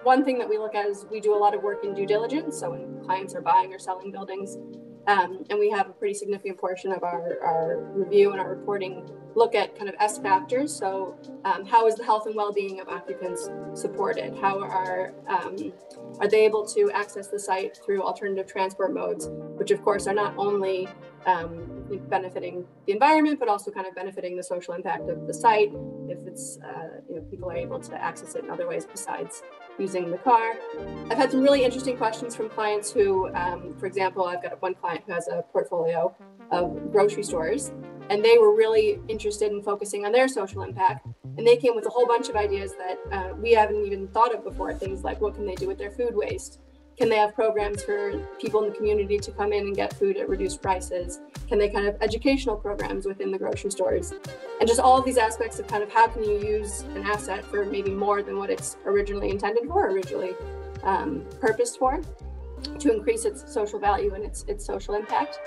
one thing that we look at is we do a lot of work in due diligence. So when clients are buying or selling buildings, and we have a pretty significant portion of our review and our reporting look at kind of S factors. So how is the health and well-being of occupants supported? How are they able to access the site through alternative transport modes, which of course are not only benefiting the environment, but also kind of benefiting the social impact of the site. If it's, people are able to access it in other ways besides using the car. I've had some really interesting questions from clients who, for example, I've got one client who has a portfolio of grocery stores, and they were really interested in focusing on their social impact. And they came with a whole bunch of ideas that we haven't even thought of before. Things like, what can they do with their food waste? Can they have programs for people in the community to come in and get food at reduced prices? Can they kind of educational programs within the grocery stores? And just all of these aspects of kind of how can you use an asset for maybe more than what it's originally intended for, originally purposed for, to increase its social value and its social impact.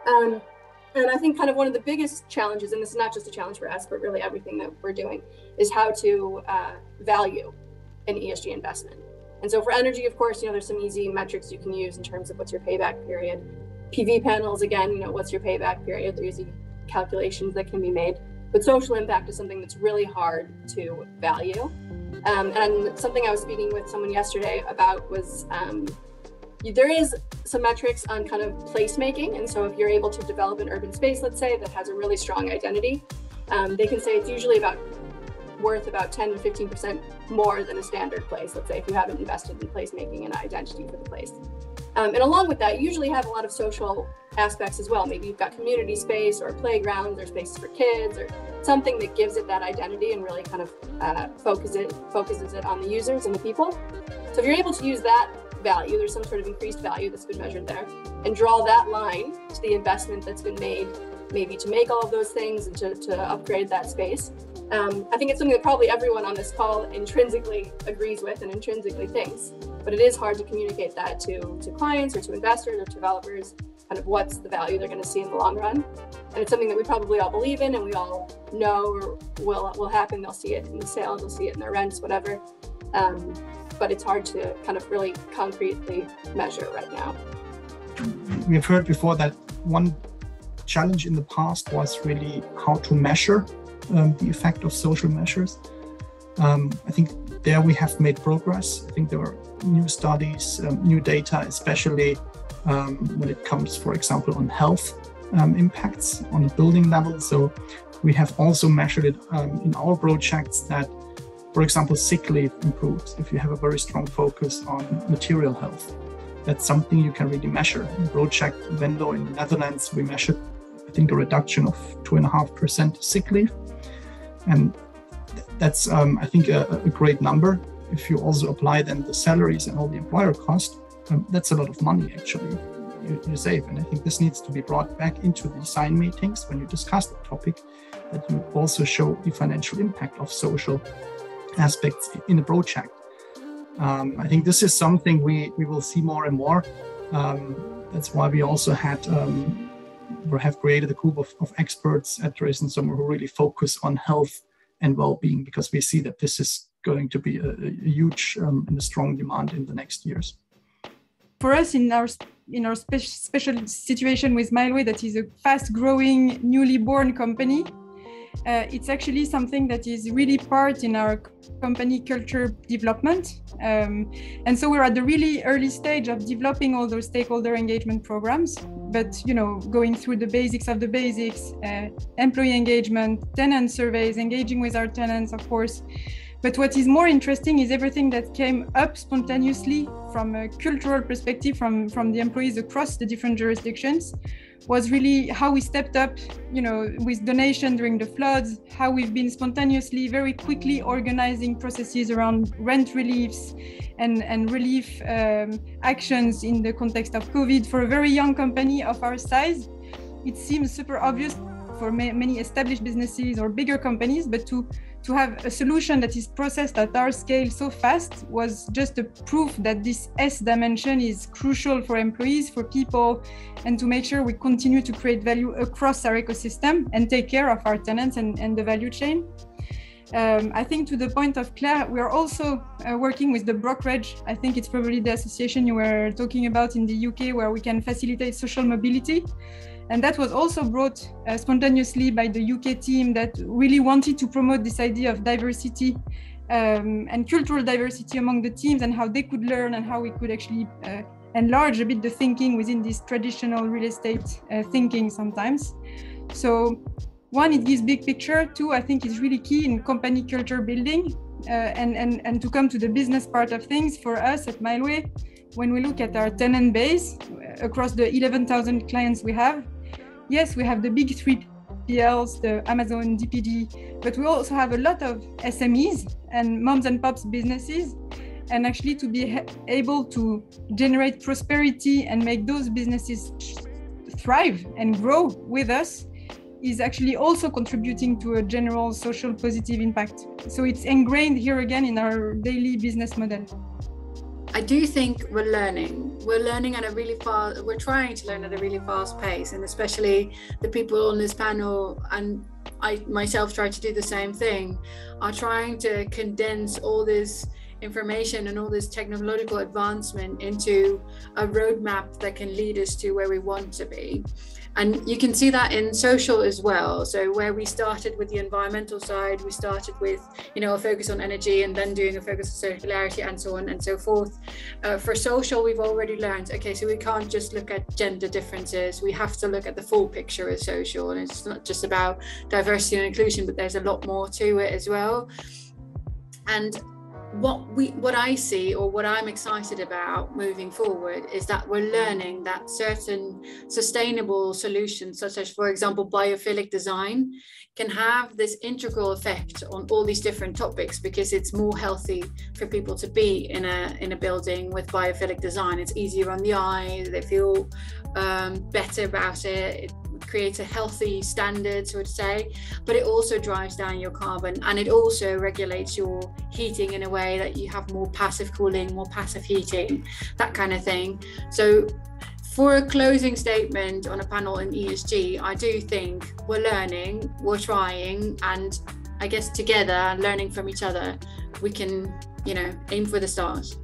And I think kind of one of the biggest challenges, and this is not just a challenge for us, but really everything that we're doing, is how to value an ESG investment. And so for energy, of course, there's some easy metrics you can use in terms of what's your payback period. PV panels, again, what's your payback period? There's easy calculations that can be made. But social impact is something that's really hard to value. And something I was speaking with someone yesterday about was there is some metrics on kind of placemaking. And so if you're able to develop an urban space, let's say, that has a really strong identity, they can say it's usually worth about 10 to 15% more than a standard place, let's say, if you haven't invested in placemaking and identity for the place. And along with that, you usually have a lot of social aspects as well. Maybe you've got community space or playgrounds or spaces for kids or something that gives it that identity and really kind of focuses it on the users and the people. So if you're able to use that value, there's some sort of increased value that's been measured there, and draw that line to the investment that's been made, maybe to make all of those things and to upgrade that space. I think it's something that probably everyone on this call intrinsically agrees with and intrinsically thinks, but it is hard to communicate that to clients or to investors or to developers, kind of what's the value they're going to see in the long run. And it's something that we probably all believe in and we all know will happen. They'll see it in the sales, they'll see it in their rents, whatever. But it's hard to kind of really concretely measure right now. We've heard before that one challenge in the past was really how to measure the effect of social measures. I think there we have made progress. I think there are new studies, new data, especially when it comes, for example, on health impacts on the building level. So we have also measured it in our projects that, for example, sick leave improves if you have a very strong focus on material health. That's something you can really measure. In Project Venlo in the Netherlands, we measured, I think, a reduction of 2.5% sick leave. And that's, I think, a great number. If you also apply then the salaries and all the employer cost, that's a lot of money, actually, you save. And I think this needs to be brought back into the design meetings when you discuss the topic, that you also show the financial impact of social aspects in a project. I think this is something we will see more and more. That's why we also have created a group of experts at Drees and Sommer who really focus on health and well-being, because we see that this is going to be a huge and a strong demand in the next years. For us, in our special situation with Mileway, that is a fast-growing, newly born company, it's actually something that is really part in our company culture development. And so we're at the really early stage of developing all those stakeholder engagement programs, but going through the basics of the basics, employee engagement, tenant surveys, engaging with our tenants, of course. But what is more interesting is everything that came up spontaneously from a cultural perspective from the employees across the different jurisdictions, was really how we stepped up, with donation during the floods, how we've been spontaneously, very quickly organizing processes around rent reliefs and relief actions in the context of COVID. For a very young company of our size, it seems super obvious for many established businesses or bigger companies, but to have a solution that is processed at our scale so fast was just a proof that this S dimension is crucial for employees, for people, and to make sure we continue to create value across our ecosystem and take care of our tenants and the value chain. I think to the point of Claire, we are also working with the brokerage. I think it's probably the association you were talking about in the UK, where we can facilitate social mobility. And that was also brought spontaneously by the UK team that really wanted to promote this idea of diversity and cultural diversity among the teams, and how they could learn and how we could actually enlarge a bit the thinking within this traditional real estate thinking sometimes. So one, it gives big picture. Two, I think it's really key in company culture building. And to come to the business part of things, for us at Mileway, when we look at our tenant base across the 11,000 clients we have, yes, we have the big 3PLs, the Amazon, DPD, but we also have a lot of SMEs and moms and pops businesses. And actually to be able to generate prosperity and make those businesses thrive and grow with us is actually also contributing to a general social positive impact. So it's ingrained here again in our daily business model. I do think we're learning at a really fast, we're trying to learn at a really fast pace, and especially the people on this panel, and I myself try to do the same thing, are trying to condense all this information and all this technological advancement into a roadmap that can lead us to where we want to be. And you can see that in social as well. So where we started with the environmental side, we started with, a focus on energy, and then doing a focus on circularity and so on and so forth. For social, we've already learned, okay, so we can't just look at gender differences. We have to look at the full picture of social. And it's not just about diversity and inclusion, but there's a lot more to it as well. And what I see, or what I'm excited about moving forward, is that we're learning that certain sustainable solutions, such as, for example, biophilic design, can have this integral effect on all these different topics, because it's more healthy for people to be in a building with biophilic design. It's easier on the eye, they feel better about it. Creates a healthy standard, so to say, but it also drives down your carbon, and it also regulates your heating in a way that you have more passive cooling, more passive heating, that kind of thing. So for a closing statement on a panel in ESG, I do think we're learning, we're trying, and I guess together, learning from each other, we can, aim for the stars.